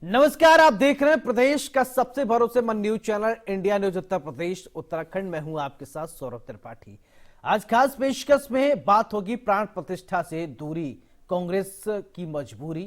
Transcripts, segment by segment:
नमस्कार, आप देख रहे हैं प्रदेश का सबसे भरोसेमंद news channel India news Uttar Pradesh Uttarakhand में हूं आपके साथ सौरभ त्रिपाठी। आज खास पेशकश में बात होगी प्राण प्रतिष्ठा से दूरी, कांग्रेस की मजबूरी।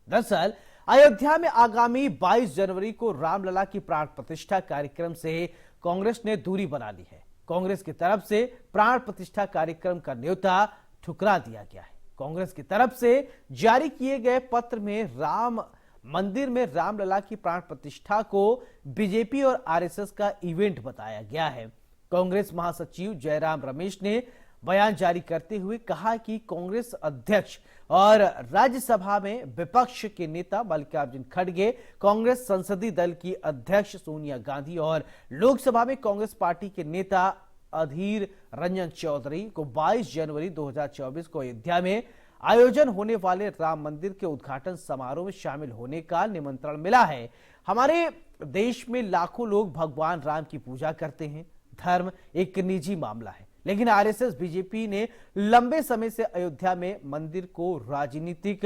दरअसल अयोध्या में आगामी 22 जनवरी को रामलला की प्राण प्रतिष्ठा कार्यक्रम से कांग्रेस ने दूरी बना ली है। कांग्रेस की तरफ से प्राण प्रतिष्ठा कार्यक्रम का न्योता ठुकरा दिया गया है। कांग्रेस की तरफ से जारी किए गए पत्र में राम मंदिर में रामलला की प्राण प्रतिष्ठा को बीजेपी और आरएसएस का इवेंट बताया गया है। कांग्रेस महासचिव जयराम रमेश ने बयान जारी करते हुए कहा कि कांग्रेस अध्यक्ष और राज्यसभा में विपक्ष के नेता मल्लिकार्जुन खड़गे, कांग्रेस संसदीय दल की अध्यक्ष सोनिया गांधी और लोकसभा में कांग्रेस पार्टी के नेता अधीर रंजन चौधरी को 22 जनवरी 2024 को अयोध्या में आयोजन होने वाले राम मंदिर के उद्घाटन समारोह में शामिल होने का निमंत्रण मिला है। हमारे देश में लाखों लोग भगवान राम की पूजा करते हैं। धर्म एक निजी मामला है, लेकिन आरएसएस बीजेपी ने लंबे समय से अयोध्या में मंदिर को राजनीतिक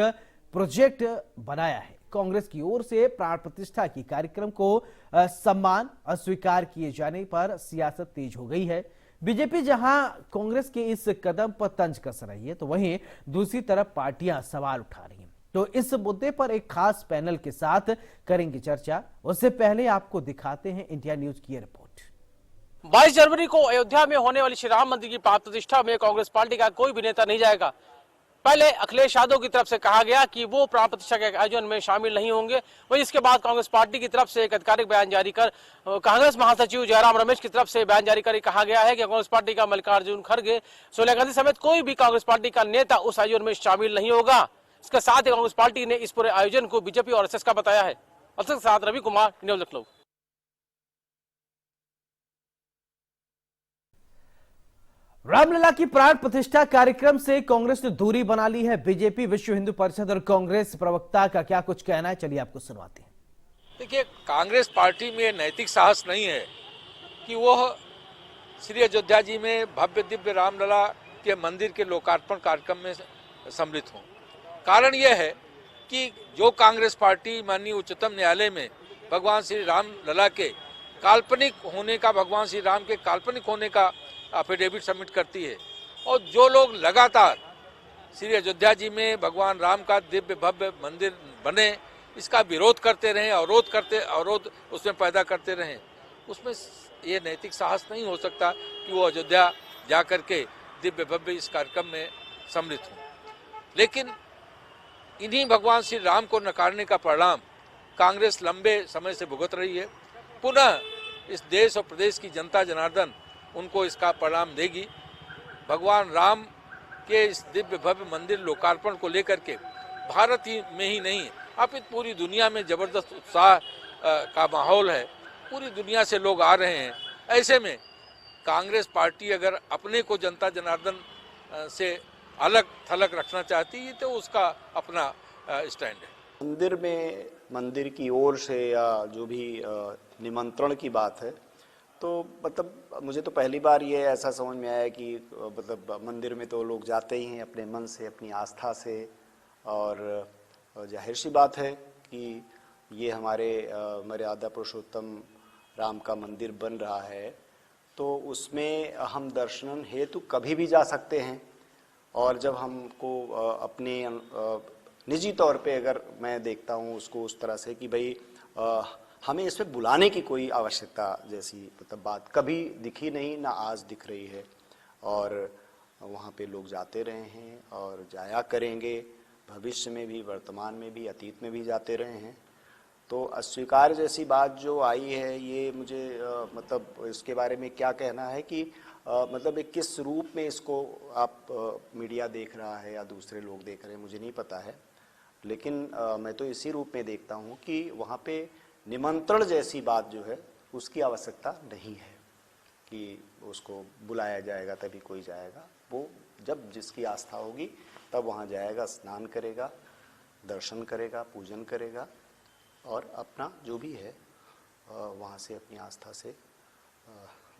प्रोजेक्ट बनाया है। कांग्रेस की ओर से प्राण प्रतिष्ठा की कार्यक्रम को सम्मान अस्वीकार किए जाने पर सियासत तेज हो गई है। बीजेपी जहां कांग्रेस के इस कदम पर तंज कस रही है, तो वहीं दूसरी तरफ पार्टियां सवाल उठा रही हैं। तो इस मुद्दे पर एक खास पैनल के साथ करेंगे चर्चा। उससे पहले आपको दिखाते हैं इंडिया न्यूज की रिपोर्ट। 22 जनवरी को अयोध्या में होने वाली श्री राम मंदिर की प्राण प्रतिष्ठा में कांग्रेस पार्टी का कोई भी नेता नहीं जाएगा। पहले अखिलेश यादव की तरफ से कहा गया कि वो प्राण प्रतिष्ठा के आयोजन में शामिल नहीं होंगे। वहीं इसके बाद कांग्रेस पार्टी की तरफ से एक आधिकारिक बयान जारी कर कांग्रेस महासचिव जयराम रमेश की तरफ से बयान जारी कर कहा गया है कि कांग्रेस पार्टी का मल्लिकार्जुन खड़गे, सोनिया गांधी समेत कोई भी कांग्रेस पार्टी का नेता उस आयोजन में शामिल नहीं होगा। इसके साथ ही कांग्रेस पार्टी ने इस पूरे आयोजन को बीजेपी और आरएसएस का बताया है। के साथ रवि कुमार, न्यूज लखनऊ। रामलला की प्राण प्रतिष्ठा कार्यक्रम से कांग्रेस ने दूरी बना ली है। बीजेपी, विश्व हिंदू परिषद और कांग्रेस प्रवक्ता का क्या कुछ कहना है, चलिए आपको सुनवाते हैं। देखिए, कांग्रेस पार्टी में नैतिक साहस नहीं है कि वह श्री अयोध्या जी में भव्य दिव्य रामलला के मंदिर के लोकार्पण कार्यक्रम में सम्मिलित हों। कारण यह है कि जो कांग्रेस पार्टी माननीय उच्चतम न्यायालय में भगवान श्री रामलला के काल्पनिक होने का, भगवान श्री राम के काल्पनिक होने का एफिडेविट सबमिट करती है, और जो लोग लगातार श्री अयोध्या जी में भगवान राम का दिव्य भव्य मंदिर बने इसका विरोध करते रहे, अवरोध उसमें पैदा करते रहे, उसमें ये नैतिक साहस नहीं हो सकता कि वो अयोध्या जाकर के दिव्य भव्य इस कार्यक्रम में सम्मिलित हों। लेकिन इन्हीं भगवान श्री राम को नकारने का परिणाम कांग्रेस लंबे समय से भुगत रही है। पुनः इस देश और प्रदेश की जनता जनार्दन उनको इसका परिणाम देगी। भगवान राम के इस दिव्य भव्य मंदिर लोकार्पण को लेकर के भारत ही में ही नहीं, अब पूरी दुनिया में जबरदस्त उत्साह का माहौल है। पूरी दुनिया से लोग आ रहे हैं। ऐसे में कांग्रेस पार्टी अगर अपने को जनता जनार्दन से अलग थलग रखना चाहती है तो उसका अपना स्टैंड है। मंदिर की ओर से या जो भी निमंत्रण की बात है, तो मतलब मुझे तो पहली बार ये ऐसा समझ में आया कि मतलब मंदिर में तो लोग जाते ही हैं अपने मन से, अपनी आस्था से, और जाहिर सी बात है कि ये हमारे मर्यादा पुरुषोत्तम राम का मंदिर बन रहा है, तो उसमें हम दर्शन हेतु कभी भी जा सकते हैं। और जब हमको अपने निजी तौर पे अगर मैं देखता हूँ उसको उस तरह से कि भाई हमें इसमें बुलाने की कोई आवश्यकता जैसी मतलब बात कभी दिखी नहीं, ना आज दिख रही है। और वहाँ पे लोग जाते रहे हैं और जाया करेंगे, भविष्य में भी, वर्तमान में भी, अतीत में भी जाते रहे हैं। तो अस्वीकार जैसी बात जो आई है, ये मुझे मतलब इसके बारे में क्या कहना है कि मतलब एक किस रूप में इसको आप मीडिया देख रहा है या दूसरे लोग देख रहे हैं, मुझे नहीं पता है। लेकिन मैं तो इसी रूप में देखता हूँ कि वहाँ पे निमंत्रण जैसी बात जो है उसकी आवश्यकता नहीं है कि उसको बुलाया जाएगा तभी कोई जाएगा। वो जब जिसकी आस्था होगी तब वहाँ जाएगा, स्नान करेगा, दर्शन करेगा, पूजन करेगा और अपना जो भी है वहाँ से अपनी आस्था से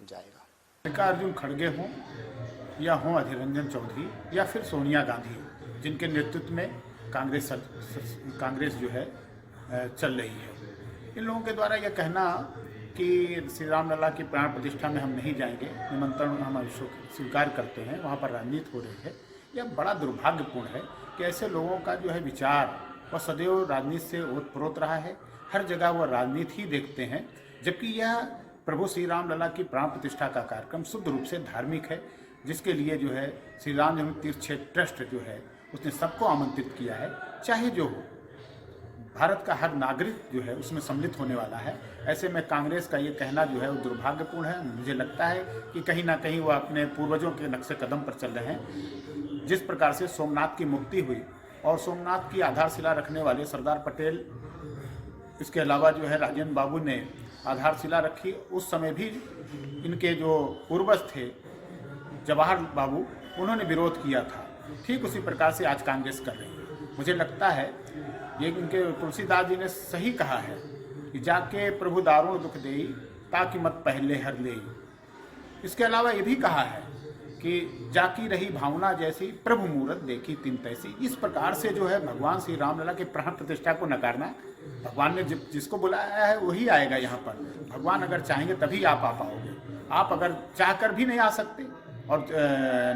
जाएगा। मल्लिकार्जुन खड़गे हों या हों अधीर रंजन चौधरी या फिर सोनिया गांधी, जिनके नेतृत्व में कांग्रेस जो है चल रही है। इन लोगों के द्वारा यह कहना कि श्री राम लला की प्राण प्रतिष्ठा में हम नहीं जाएंगे, निमंत्रण हम स्वीकार करते हैं, वहाँ पर राजनीति हो रही है, यह बड़ा दुर्भाग्यपूर्ण है कि ऐसे लोगों का जो है विचार वह सदैव राजनीति से ओतप्रोत रहा है। हर जगह वह राजनीति ही देखते हैं, जबकि यह प्रभु श्री राम लला की प्राण प्रतिष्ठा का कार्यक्रम शुद्ध रूप से धार्मिक है, जिसके लिए जो है श्री राम जन्म तीर्थ क्षेत्र ट्रस्ट जो है उसने सबको आमंत्रित किया है। चाहे जो हो, भारत का हर नागरिक जो है उसमें सम्मिलित होने वाला है। ऐसे में कांग्रेस का ये कहना जो है वो दुर्भाग्यपूर्ण है। मुझे लगता है कि कहीं ना कहीं वो अपने पूर्वजों के नक्शे कदम पर चल रहे हैं। जिस प्रकार से सोमनाथ की मुक्ति हुई और सोमनाथ की आधारशिला रखने वाले सरदार पटेल, इसके अलावा जो है राजेंद्र बाबू ने आधारशिला रखी, उस समय भी इनके जो पूर्वज थे जवाहर बाबू, उन्होंने विरोध किया था। ठीक उसी प्रकार से आज कांग्रेस कर रही है। मुझे लगता है ये इनके तुलसीदास जी ने सही कहा है कि जाके प्रभु दारुण दुख देई ताकि मत पहले हर ले। इसके अलावा ये भी कहा है कि जाकी रही भावना जैसी प्रभु मूरत देखी तिन तैसी। इस प्रकार से जो है भगवान श्री रामलला के प्राण प्रतिष्ठा को नकारना, भगवान ने जिसको बुलाया है वही आएगा यहाँ पर। भगवान अगर चाहेंगे तभी आप आ पाओगे। आप अगर चाहकर भी नहीं आ सकते और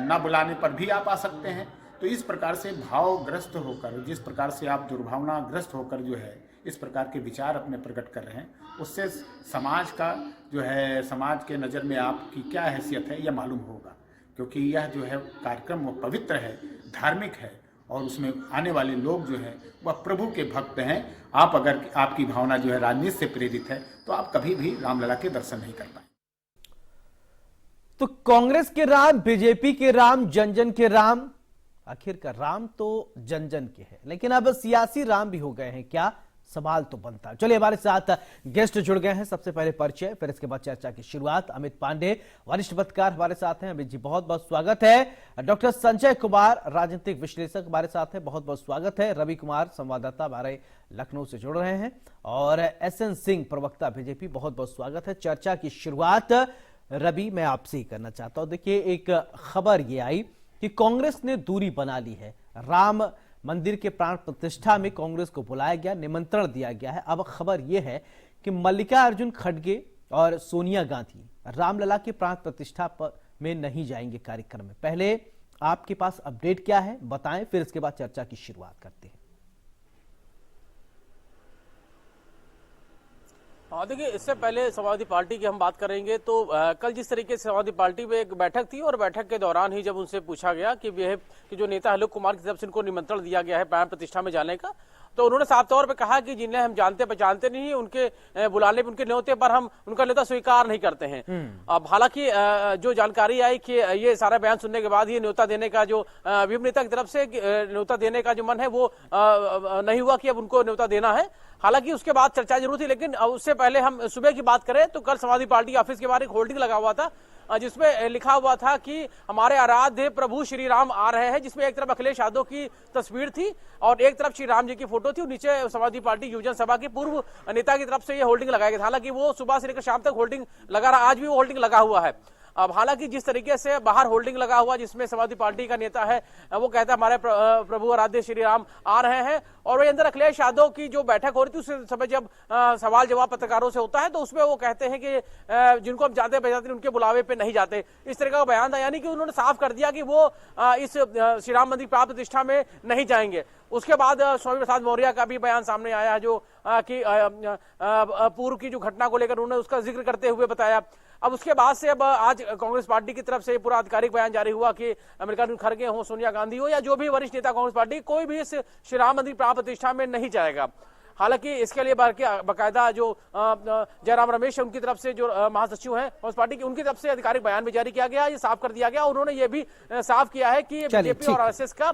ना बुलाने पर भी आप आ सकते हैं। तो इस प्रकार से भावग्रस्त होकर, जिस प्रकार से आप दुर्भावनाग्रस्त होकर जो है इस प्रकार के विचार अपने प्रकट कर रहे हैं, उससे समाज का जो है, समाज के नज़र में आपकी क्या हैसियत है यह मालूम होगा। क्योंकि यह जो है कार्यक्रम वो पवित्र है, धार्मिक है और उसमें आने वाले लोग जो हैं वह प्रभु के भक्त हैं। आप अगर आपकी भावना जो है राजनीति से प्रेरित है तो आप कभी भी रामलला के दर्शन नहीं कर पाए। तो कांग्रेस के राम, बीजेपी के राम, जन जन के राम, आखिर का राम तो जन जन के हैं, लेकिन अब सियासी राम भी हो गए हैं क्या? सवाल तो बनता है। चलिए हमारे साथ गेस्ट जुड़ गए हैं। सबसे पहले परिचय, फिर इसके बाद चर्चा की शुरुआत। अमित पांडे वरिष्ठ पत्रकार हमारे साथ हैं। अमित जी बहुत बहुत स्वागत है। डॉक्टर संजय कुमार राजनीतिक विश्लेषक हमारे साथ हैं, बहुत बहुत स्वागत है। रवि कुमार संवाददाता हमारे लखनऊ से जुड़ रहे हैं और SN सिंह प्रवक्ता बीजेपी, बहुत बहुत स्वागत है। चर्चा की शुरुआत रवि मैं आपसे ही करना चाहता हूं। देखिए एक खबर ये आई कि कांग्रेस ने दूरी बना ली है। राम मंदिर के प्राण प्रतिष्ठा में कांग्रेस को बुलाया गया, निमंत्रण दिया गया है। अब खबर यह है कि मल्लिकार्जुन खड़गे और सोनिया गांधी रामलला के प्राण प्रतिष्ठा में नहीं जाएंगे कार्यक्रम में। पहले आपके पास अपडेट क्या है बताएं, फिर इसके बाद चर्चा की शुरुआत करते हैं। हाँ देखिए, इससे पहले समाजवादी पार्टी की हम बात करेंगे तो कल जिस तरीके से समाजवादी पार्टी में एक बैठक थी और बैठक के दौरान ही जब उनसे पूछा गया कि जो नेता आलोक कुमार की तरफ से इनको निमंत्रण दिया गया है प्राण प्रतिष्ठा में जाने का, तो उन्होंने साफ तौर पे कहा कि जिन्हें हम जानते पहचानते नहीं, उनके बुलाने पर, उनके न्योते पर हम उनका न्योता स्वीकार नहीं करते हैं। अब हालांकि जो जानकारी आई कि ये सारा बयान सुनने के बाद ये न्योता देने का जो विभिन्न नेता की तरफ से न्योता देने का जो मन है वो नहीं हुआ कि अब उनको न्योता देना है। हालांकि उसके बाद चर्चा जरूर थी, लेकिन उससे पहले हम सुबह की बात करें तो कल समाजवादी पार्टी ऑफिस के बाहर एक होर्डिंग लगा हुआ था जिसमें लिखा हुआ था कि हमारे आराध्य प्रभु श्री राम आ रहे हैं, जिसमें एक तरफ अखिलेश यादव की तस्वीर थी और एक तरफ श्री राम जी की फोटो थी और नीचे समाजवादी पार्टी युवजन सभा की पूर्व नेता की तरफ से ये होल्डिंग लगाया गया था। हालांकि वो सुबह से लेकर शाम तक होल्डिंग लगा रहा, आज भी वो होल्डिंग लगा हुआ है। अब हालांकि जिस तरीके से बाहर होल्डिंग लगा हुआ जिसमें समाजवादी पार्टी का नेता है वो कहता है हमारे प्रभु आराध्य श्री राम आ रहे हैं, और वही अंदर अखिलेश यादव की जो बैठक हो रही थी उस समय जब सवाल जवाब पत्रकारों से होता है तो उसमें वो कहते हैं कि जिनको हम जानते पहचानते उनके बुलावे पे नहीं जाते, इस तरह का बयान था। यानी कि उन्होंने साफ कर दिया कि वो इस श्री राम मंदिर प्राण प्रतिष्ठा में नहीं जाएंगे। उसके बाद स्वामी प्रसाद मौर्य का भी बयान सामने आया है जो कि पूर्व की जो घटना को लेकर उन्होंने उसका जिक्र करते हुए बताया। अब उसके बाद से अब आज कांग्रेस पार्टी की तरफ से पूरा आधिकारिक बयान जारी हुआ कि मल्लिकार्जुन खड़गे हो, सोनिया गांधी हो या जो भी वरिष्ठ नेता कांग्रेस पार्टी, कोई भी इस श्री राम मंदिर प्राण प्रतिष्ठा में नहीं जाएगा। हालांकि इसके लिए बाकायदा जो जयराम रमेश है उनकी तरफ से जो महासचिव हैं कांग्रेस पार्टी की, उनकी तरफ से आधिकारिक बयान भी जारी किया गया, ये साफ कर दिया गया। उन्होंने ये भी साफ किया है कि बीजेपी और आरएसएस का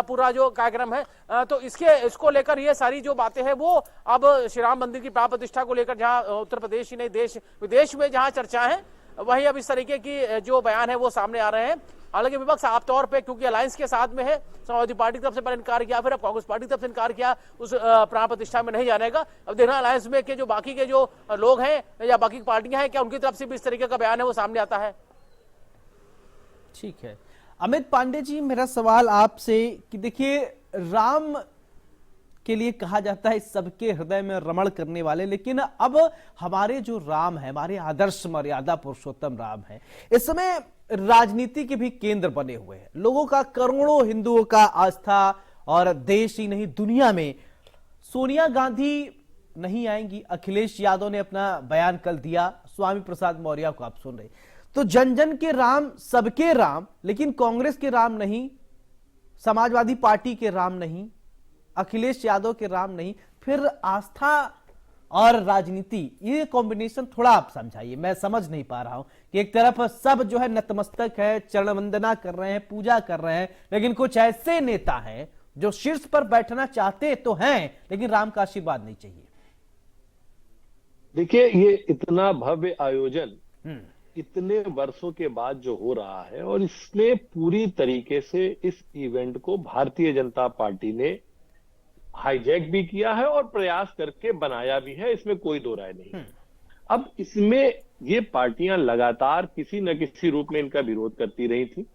पूरा जो कार्यक्रम है तो इसको लेकर ये सारी जो बातें हैं वो अब श्री राम मंदिर की प्राण प्रतिष्ठा को लेकर जहां उत्तर प्रदेश ही नहीं देश विदेश में जहां चर्चा है वही अब इस तरीके की जो बयान है वो सामने आ रहे हैं। हालांकि विपक्ष साफ तौर पे क्योंकि अलायंस के साथ में है, समाजवादी पार्टी की तरफ से इनकार किया, फिर अब कांग्रेस पार्टी की तरफ से इनकार किया उस प्राण प्रतिष्ठा में नहीं जाने का। अब देखना अलायंस में के जो बाकी के जो लोग हैं या बाकी पार्टियां हैं क्या उनकी तरफ से भी इस तरीके का बयान है वो सामने आता है। ठीक है अमित पांडे जी, मेरा सवाल आपसे कि देखिए राम के लिए कहा जाता है सबके हृदय में रमण करने वाले, लेकिन अब हमारे जो राम है, हमारे आदर्श मर्यादा पुरुषोत्तम राम है, इस समय राजनीति के भी केंद्र बने हुए हैं। लोगों का, करोड़ों हिंदुओं का आस्था, और देश ही नहीं दुनिया में सोनिया गांधी नहीं आएंगी। अखिलेश यादव ने अपना बयान कल दिया, स्वामी प्रसाद मौर्य को आप सुन रहे। तो जन जन के राम, सबके राम, लेकिन कांग्रेस के राम नहीं, समाजवादी पार्टी के राम नहीं, अखिलेश यादव के राम नहीं, फिर आस्था और राजनीति, ये कॉम्बिनेशन थोड़ा आप समझाइए। मैं समझ नहीं पा रहा हूं कि एक तरफ सब जो है नतमस्तक है, चरण वंदना कर रहे हैं, पूजा कर रहे हैं, लेकिन कुछ ऐसे नेता हैं जो शीर्ष पर बैठना चाहते तो हैं, लेकिन राम का आशीर्वाद नहीं चाहिए। देखिए, ये इतना भव्य आयोजन इतने वर्षों के बाद जो हो रहा है, और इसने पूरी तरीके से इस इवेंट को भारतीय जनता पार्टी ने हाईजैक भी किया है और प्रयास करके बनाया भी है, इसमें कोई दो राय नहीं। अब इसमें ये पार्टियां लगातार किसी न किसी रूप में इनका विरोध करती रही थी।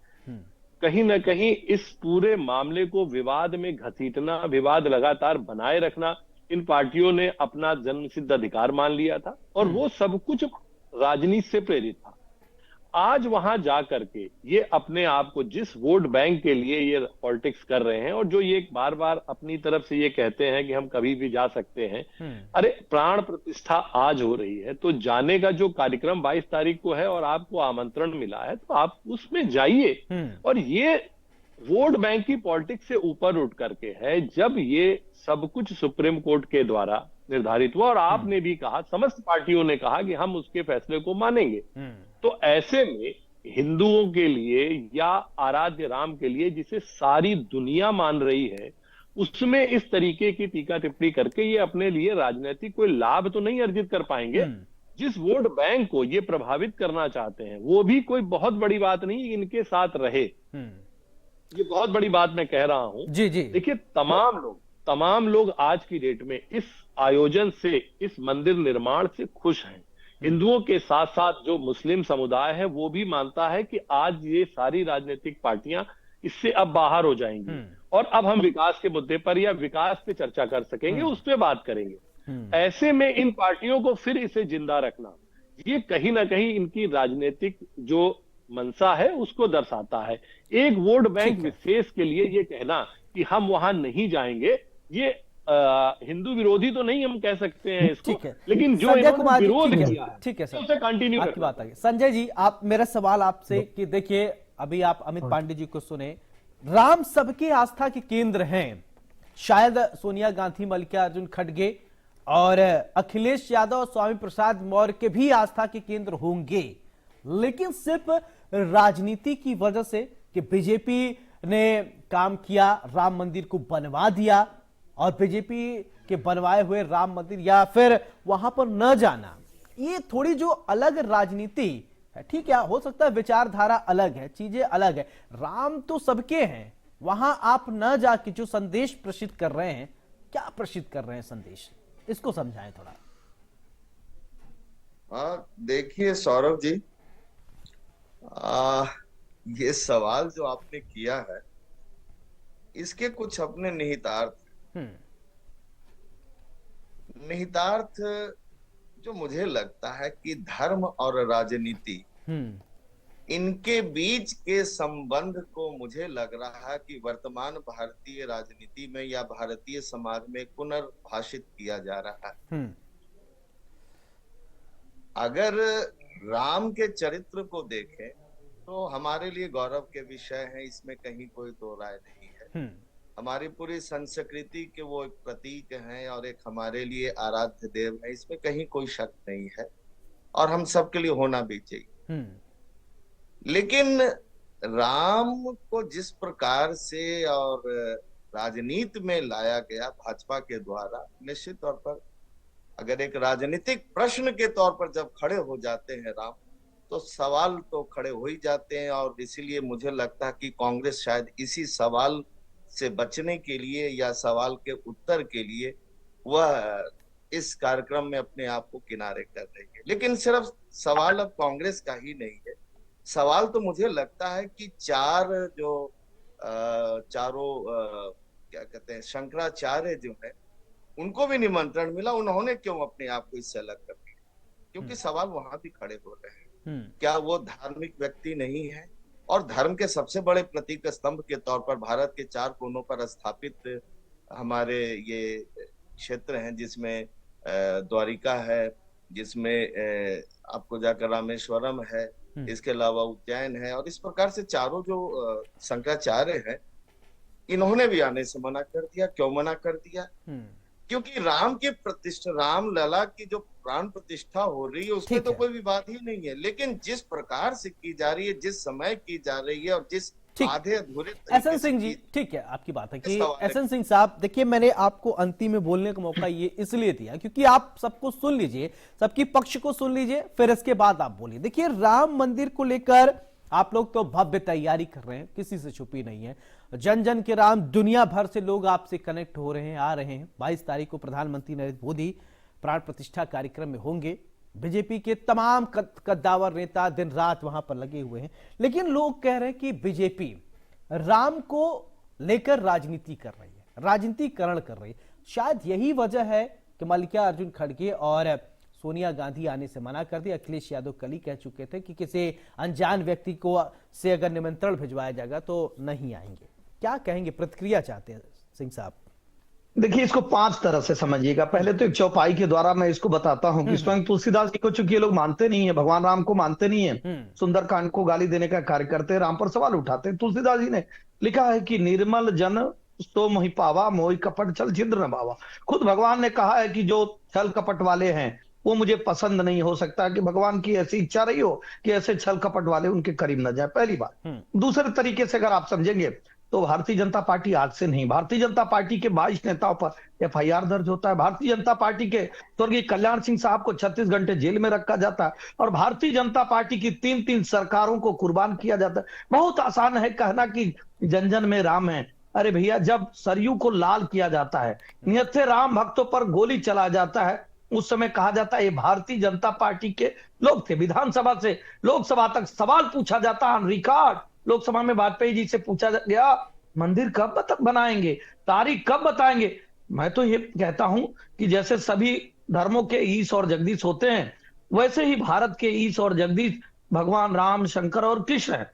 कहीं ना कहीं इस पूरे मामले को विवाद में घसीटना, विवाद लगातार बनाए रखना, इन पार्टियों ने अपना जन्मसिद्ध अधिकार मान लिया था, और वो सब कुछ राजनीति से प्रेरित था। आज वहां जाकर के ये अपने आप को जिस वोट बैंक के लिए ये पॉलिटिक्स कर रहे हैं, और जो ये बार बार अपनी तरफ से ये कहते हैं कि हम कभी भी जा सकते हैं, अरे प्राण प्रतिष्ठा आज हो रही है तो जाने का जो कार्यक्रम 22 तारीख को है और आपको आमंत्रण मिला है तो आप उसमें जाइए। और ये वोट बैंक की पॉलिटिक्स से ऊपर उठ करके है, जब ये सब कुछ सुप्रीम कोर्ट के द्वारा निर्धारित हुआ और आपने भी कहा, समस्त पार्टियों ने कहा कि हम उसके फैसले को मानेंगे, तो ऐसे में हिंदुओं के लिए या आराध्य राम के लिए, जिसे सारी दुनिया मान रही है, उसमें इस तरीके की टीका टिप्पणी करके ये अपने लिए राजनीतिक कोई लाभ तो नहीं अर्जित कर पाएंगे। जिस वोट बैंक को ये प्रभावित करना चाहते हैं, वो भी कोई बहुत बड़ी बात नहीं इनके साथ रहे। ये बहुत बड़ी बात मैं कह रहा हूं। जी जी। देखिए, तमाम लोग आज की डेट में इस आयोजन से, इस मंदिर निर्माण से खुश हैं। हिंदुओं के साथ साथ जो मुस्लिम समुदाय है वो भी मानता है कि आज ये सारी राजनीतिक पार्टियां इससे अब बाहर हो जाएंगी और अब हम विकास के मुद्दे पर या विकास पे चर्चा कर सकेंगे, उस पर बात करेंगे। ऐसे में इन पार्टियों को फिर इसे जिंदा रखना, ये कहीं ना कहीं इनकी राजनीतिक जो मंशा है उसको दर्शाता है। एक वोट बैंक विशेष के लिए ये कहना कि हम वहां नहीं जाएंगे, ये हिंदू विरोधी तो नहीं हम कह सकते हैं इसको, लेकिन जो इन्होंने विरोध किया है, ठीक है सर, उसे कंटिन्यू आपकी बात आई। संजय जी, आप, मेरा सवाल आपसे कि देखिए, अभी आप अमित पांडे जी को सुने, राम सबकी आस्था के केंद्र हैं। शायद सोनिया गांधी, मल्लिकार्जुन खड़गे और अखिलेश यादव और स्वामी प्रसाद मौर्य के भी आस्था के केंद्र होंगे, लेकिन सिर्फ राजनीति की वजह से कि बीजेपी ने काम किया, राम मंदिर को बनवा दिया, और बीजेपी के बनवाए हुए राम मंदिर या फिर वहां पर न जाना, ये थोड़ी जो अलग राजनीति है, ठीक है, हो सकता है विचारधारा अलग है, चीजें अलग है, राम तो सबके हैं, वहां आप न जाके जो संदेश प्रेषित कर रहे हैं, क्या प्रेषित कर रहे हैं संदेश, इसको समझाएं थोड़ा। हाँ, देखिए सौरभ जी, ये सवाल जो आपने किया है, इसके कुछ अपने निहितार्थ निहितार्थ जो मुझे लगता है कि धर्म और राजनीति, इनके बीच के संबंध को मुझे लग रहा है कि वर्तमान भारतीय राजनीति में या भारतीय समाज में पुनर्भाषित किया जा रहा है। अगर राम के चरित्र को देखें तो हमारे लिए गौरव के विषय है, इसमें कहीं कोई दो राय नहीं है। हमारी पूरी संस्कृति के वो एक प्रतीक हैं और एक हमारे लिए आराध्य देव है, इसमें कहीं कोई शक नहीं है और हम सबके लिए होना भी चाहिए। लेकिन राम को जिस प्रकार से और राजनीति में लाया गया भाजपा के द्वारा, निश्चित तौर पर अगर एक राजनीतिक प्रश्न के तौर पर जब खड़े हो जाते हैं राम, तो सवाल तो खड़े हो ही जाते हैं। और इसीलिए मुझे लगता है कि कांग्रेस शायद इसी सवाल से बचने के लिए या सवाल के उत्तर के लिए वह इस कार्यक्रम में अपने आप को किनारे कर रही है। लेकिन सिर्फ सवाल अब कांग्रेस का ही नहीं है, सवाल तो मुझे लगता है कि चारों क्या कहते हैं शंकराचार्य जो है उनको भी निमंत्रण मिला, उन्होंने क्यों अपने आप को इससे अलग कर दिया? क्योंकि सवाल वहां भी खड़े हो रहे हैं, क्या वो धार्मिक व्यक्ति नहीं है? और धर्म के सबसे बड़े प्रतीक स्तंभ के तौर पर भारत के 4 कोनों पर स्थापित हमारे ये क्षेत्र हैं, जिसमें द्वारिका है, जिसमें आपको जाकर रामेश्वरम है, इसके अलावा उज्जैन है, और इस प्रकार से चारों जो शंकराचार्य है इन्होंने भी आने से मना कर दिया। क्यों मना कर दिया? क्योंकि राम की प्रतिष्ठा, राम लला की जो प्राण प्रतिष्ठा हो रही है उसमें तो कोई विवाद ही नहीं है, लेकिन जिस प्रकार से की जा रही है, जिस समय की जा रही है और जिस आधे अधूरे एसएन सिंह जी, ठीक है, आपकी बात है कि एसएन सिंह साहब, देखिए मैंने आपको अंतिम में बोलने का मौका ये इसलिए दिया क्योंकि आप सबको सुन लीजिए, सबकी पक्ष को सुन लीजिए, फिर इसके बाद आप बोलिए। देखिए राम मंदिर को लेकर आप लोग तो भव्य तैयारी कर रहे हैं, किसी से छुपी नहीं है, जन जन के राम, दुनिया भर से लोग आपसे कनेक्ट हो रहे हैं, आ रहे हैं। 22 तारीख को प्रधानमंत्री नरेंद्र मोदी प्राण प्रतिष्ठा कार्यक्रम में होंगे, बीजेपी के तमाम कद्दावर नेता दिन रात वहां पर लगे हुए हैं, लेकिन लोग कह रहे हैं कि बीजेपी राम को लेकर राजनीति कर रही है, राजनीतिकरण कर रही है। शायद यही वजह है कि मल्लिकार्जुन खड़गे और सोनिया गांधी आने से मना कर दिया। अखिलेश यादव कल ही कह चुके थे कि किसी अनजान व्यक्ति को से अगर निमंत्रण भिजवाया जाएगा तो नहीं आएंगे। क्या कहेंगे, प्रतिक्रिया चाहते हैं सिंह साहब? देखिए इसको 5 तरह से समझिएगा। पहले तो एक चौपाई के द्वारा मैं इसको बताता हूँ कि स्वयं तुलसीदास जी को, चूंकि ये लोग मानते नहीं है, भगवान राम को मानते नहीं है, सुंदरकांड को गाली देने का कार्य करते हैं, राम पर सवाल उठाते हैं। तुलसीदास जी ने लिखा है कि निर्मल जन तो मोहि पावा, मोहि कपट छल छिद्र न भावा। खुद भगवान ने कहा है कि जो छल कपट वाले हैं वो मुझे पसंद नहीं हो सकता, कि भगवान की ऐसी इच्छा रही हो कि ऐसे छल कपट वाले उनके करीब न जाए, पहली बात। दूसरे तरीके से अगर आप समझेंगे तो भारतीय जनता पार्टी आज से नहीं, भारतीय जनता पार्टी के 22 नेताओं पर एफआईआर दर्ज होता है, भारतीय जनता पार्टी के स्वर्गीय कल्याण सिंह साहब को 36 घंटे जेल में रखा जाता है, और भारतीय जनता पार्टी की 3-3 सरकारों को कुर्बान किया जाता है। बहुत आसान है कहना कि जन जन में राम है। अरे भैया, जब सरयू को लाल किया जाता है, निहत्थे राम भक्तों पर गोली चला जाता है, उस समय कहा जाता है ये भारतीय जनता पार्टी के लोग थे। विधानसभा से लोकसभा तक सवाल पूछा जाता है, रिकॉर्ड लोकसभा में वाजपेयी जी से पूछा गया मंदिर कब तक बनाएंगे, तारीख कब बताएंगे। मैं तो ये कहता हूं कि जैसे सभी धर्मों के ईश और जगदीश होते हैं, वैसे ही भारत के ईश और जगदीश भगवान राम, शंकर और कृष्ण है।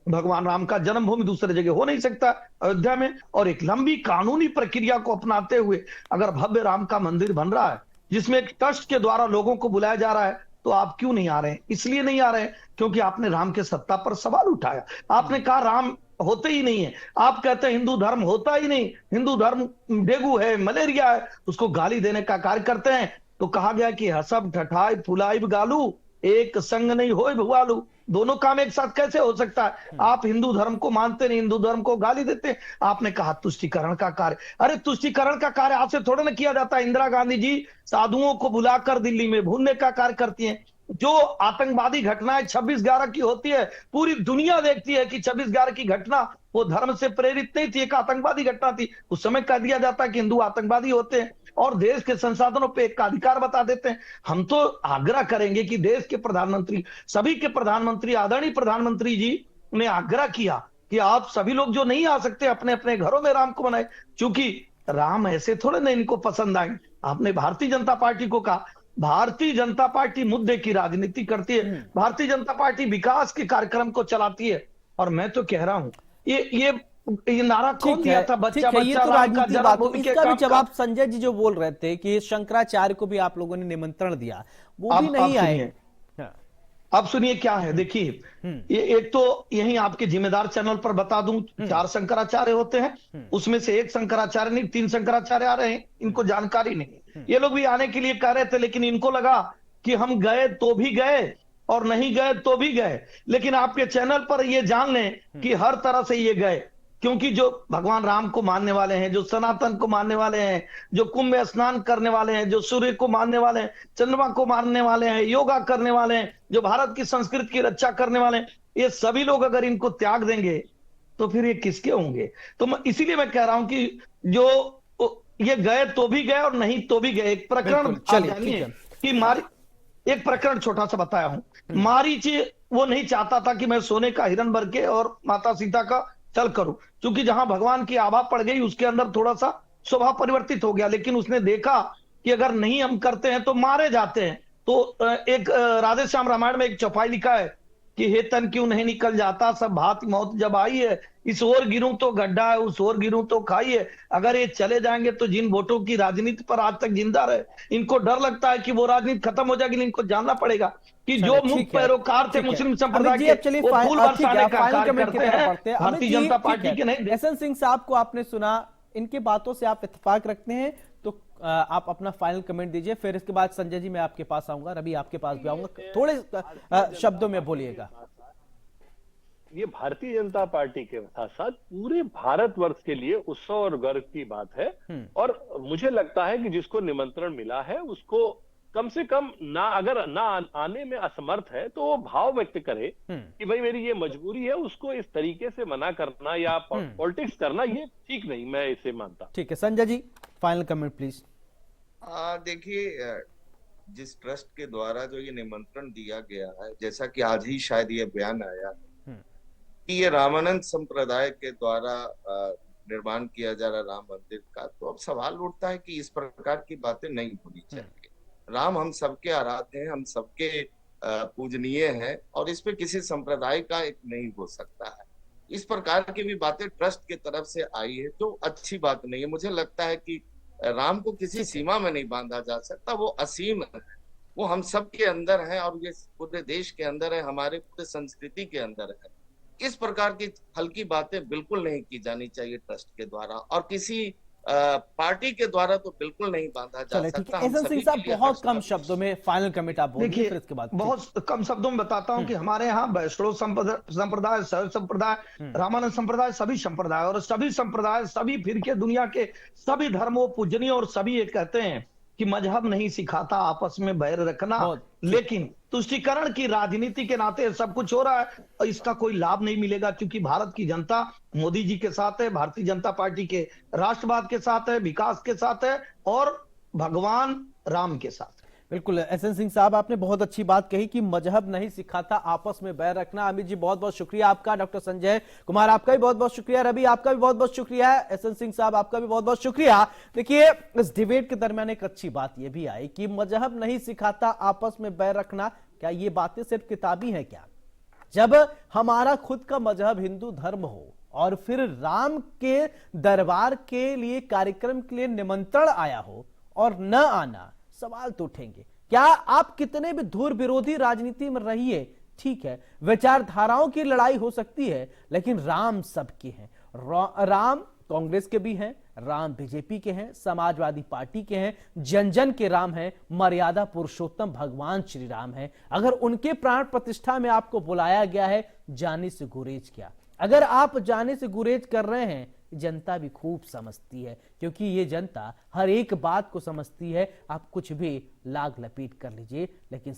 भगवान राम का जन्मभूमि दूसरे जगह हो नहीं सकता, अयोध्या में, और एक लंबी कानूनी प्रक्रिया को अपनाते हुए अगर भव्य राम का मंदिर बन रहा है जिसमें एक ट्रस्ट के द्वारा लोगों को बुलाया जा रहा है, तो आप क्यों नहीं आ रहे हैं? इसलिए नहीं आ रहे हैं क्योंकि आपने राम के सत्ता पर सवाल उठाया। आपने कहा राम होते ही नहीं है, आप कहते हैं हिंदू धर्म होता ही नहीं, हिंदू धर्म डेंगू है, मलेरिया है, उसको गाली देने का कार्य करते हैं। तो कहा गया कि हसब ठठाई फुलाइब गालू, एक संग नहीं होए भुआलू। दोनों काम एक साथ कैसे हो सकता है? आप हिंदू धर्म को मानते नहीं, हिंदू धर्म को गाली देते हैं। आपने कहा तुष्टीकरण का कार्य, अरे तुष्टीकरण का कार्य आज से थोड़ा ना किया जाता है। इंदिरा गांधी जी साधुओं को बुलाकर दिल्ली में भूनने का कार्य करती हैं। जो आतंकवादी घटनाएं 26/11 की होती है, पूरी दुनिया देखती है कि 26/11 की घटना वो धर्म से प्रेरित नहीं थी, एक आतंकवादी घटना थी। उस समय कह दिया जाता है कि हिंदू आतंकवादी होते हैं और देश के संसाधनों पे एक अधिकार बता देते हैं। हम तो आग्रह करेंगे कि देश के प्रधानमंत्री, सभी के प्रधानमंत्री, आदरणीय प्रधानमंत्री जी ने आग्रह किया कि आप सभी लोग जो नहीं आ सकते अपने अपने घरों में राम को मनाए, क्योंकि राम ऐसे थोड़े ना इनको पसंद आएंगे। आपने भारतीय जनता पार्टी को कहा, भारतीय जनता पार्टी मुद्दे की राजनीति करती है, भारतीय जनता पार्टी विकास के कार्यक्रम को चलाती है। और मैं तो कह रहा हूं ये नारा कौन दिया था? बच्चा ये तो राजनीतिक बात है। इसका भी जवाब संजय जी जो बोल रहे थे कि शंकराचार्य को भी आप लोगों ने निमंत्रण दिया, वो भी नहीं आए। अब सुनिए क्या है, देखिए ये एक तो यही आपके जिम्मेदार चैनल पर बता दूं, 4 शंकराचार्य होते हैं, उसमें से एक शंकराचार्य नहीं 3 शंकराचार्य आ रहे हैं, इनको जानकारी नहीं। ये लोग भी आने के लिए कह रहे थे, लेकिन इनको लगा कि हम गए तो भी गए और नहीं गए तो भी गए। लेकिन आपके चैनल पर ये जान लें कि हर तरह से ये गए, क्योंकि जो भगवान राम को मानने वाले हैं, जो सनातन को मानने वाले हैं, जो कुंभ में स्नान करने वाले हैं, जो सूर्य को मानने वाले हैं, चंद्रमा को मानने वाले हैं, योगा करने वाले हैं, जो भारत की संस्कृति की रक्षा करने वाले हैं, ये सभी लोग अगर इनको त्याग देंगे तो फिर ये किसके होंगे? तो इसीलिए मैं कह रहा हूं कि जो ये गए तो भी गए और नहीं तो भी गए। एक प्रकरण कि एक प्रकरण छोटा सा बताया हूं, मारीच वो नहीं चाहता था कि मैं सोने का हिरण बन के और माता सीता का चल करो, क्योंकि जहां भगवान की आभा पड़ गई उसके अंदर थोड़ा सा स्वभाव परिवर्तित हो गया। लेकिन उसने देखा कि अगर नहीं हम करते हैं तो मारे जाते हैं। तो एक राधे श्याम रामायण में एक चौपाई लिखा है कि हे तन क्यों नहीं निकल जाता, सब भांति मौत जब आई है, इस ओर गिरूं तो गड्ढा है, उस ओर गिरूं तो खाई है। अगर ये चले जाएंगे तो जिन वोटों की राजनीति पर आज तक जिंदा रहे, इनको डर लगता है कि वो राजनीति खत्म हो जाएगी। इनको जानना पड़ेगा कि जो चलिए, मुख्य ठीक है, पैरोकार थे ठीक है। मुस्लिम संप्रदाय अमित जी, के, अब चलिए वो फूल ठीक है, बरसाने का फाइनल कार्य कमेंट की करते तरफ हैं। बढ़ते हैं। अमित भारतीय जी, जनता ठीक पार्टी है। के नहीं। एसएन सिंह साहब को आपने सुना, इनकी बातों से आप इत्तेफाक रखते हैं, तो आप अपना फाइनल कमेंट दीजिए। फिर इसके बाद संजय जी मैं आपके पास आऊंगा, रवि आपके पास भी आऊंगा, थोड़े शब्दों में बोलिएगा। ये भारतीय जनता पार्टी के साथ साथ पूरे भारतवर्ष के लिए उत्सव और गर्व की बात है। और मुझे लगता है कि जिसको निमंत्रण मिला है उसको कम से कम अगर आने में असमर्थ है तो वो भाव व्यक्त करे कि भाई मेरी ये मजबूरी है। उसको इस तरीके से मना करना या पॉलिटिक्स करना ये ठीक नहीं, मैं इसे मानता। ठीक है, Sanjay ji final comment please. देखिए, जिस ट्रस्ट के द्वारा जो ये निमंत्रण दिया गया है, जैसा कि आज ही शायद ये बयान आया कि ये रामानंद संप्रदाय के द्वारा निर्माण किया जा रहा राम मंदिर का, तो अब सवाल उठता है कि इस प्रकार की बातें नहीं होनी चाहिए। राम हम सबके आराध्य हैं, हम सबके पूजनीय हैं, और इस पे किसी संप्रदाय का एक नहीं हो सकता है। इस प्रकार की भी बातें ट्रस्ट की तरफ से आई है जो अच्छी बात नहीं है। मुझे लगता है कि राम को किसी सीमा में नहीं बांधा जा सकता, वो असीम है, वो हम सब के अंदर है और ये पूरे देश के अंदर है, हमारे पूरे संस्कृति के अंदर है। इस प्रकार की हल्की बातें बिल्कुल नहीं की जानी चाहिए ट्रस्ट के द्वारा, और किसी पार्टी के द्वारा तो बिल्कुल नहीं बांधा जा सकता। एसएन सिंह साहब बहुत कम शब्दों में फाइनल कमेंट आप बोलिए, फिर इसके बाद बहुत कम शब्दों में बताता हूं कि हमारे यहाँ वैष्णव संप्रदाय, शैव संप्रदाय, रामानंद संप्रदाय, सभी संप्रदाय और सभी संप्रदाय, सभी फिरके, दुनिया के सभी धर्मों पूजनीय, और सभी ये कहते हैं कि मजहब नहीं सिखाता आपस में बैर रखना, लेकिन तुष्टीकरण की राजनीति के नाते सब कुछ हो रहा है और इसका कोई लाभ नहीं मिलेगा, क्योंकि भारत की जनता मोदी जी के साथ है, भारतीय जनता पार्टी के राष्ट्रवाद के साथ है, विकास के साथ है और भगवान राम के साथ। बिल्कुल एसएन सिंह साहब, आपने बहुत अच्छी बात कही कि मजहब नहीं सिखाता आपस में बैर रखना। अमित जी बहुत बहुत शुक्रिया आपका, डॉक्टर संजय कुमार आपका भी बहुत बहुत शुक्रिया, रवि आपका भी बहुत बहुत शुक्रिया, एसएन सिंह साहब आपका भी बहुत बहुत शुक्रिया। देखिए, इस डिबेट के दरमियान एक अच्छी बात यह भी आई कि मजहब नहीं सिखाता आपस में बैर रखना, क्या ये बातें सिर्फ किताबी है क्या? जब हमारा खुद का मजहब हिंदू धर्म हो और फिर राम के दरबार के लिए कार्यक्रम के लिए निमंत्रण आया हो और न आना, सवाल तो उठेंगे। क्या आप कितने भी धुर विरोधी राजनीति में रहिए, ठीक है, विचारधाराओं की लड़ाई हो सकती है, लेकिन राम सबके हैं। राम कांग्रेस के भी हैं, राम बीजेपी के हैं, समाजवादी पार्टी के हैं, जन जन के राम हैं, मर्यादा पुरुषोत्तम भगवान श्री राम हैं। अगर उनके प्राण प्रतिष्ठा में आपको बुलाया गया है, जाने से गुरेज क्या? अगर आप जाने से गुरेज कर रहे हैं, जनता भी खूब समझती है, क्योंकि ये जनता हर एक बात को समझती है। आप कुछ भी लाग लपेट कर लीजिए, लेकिन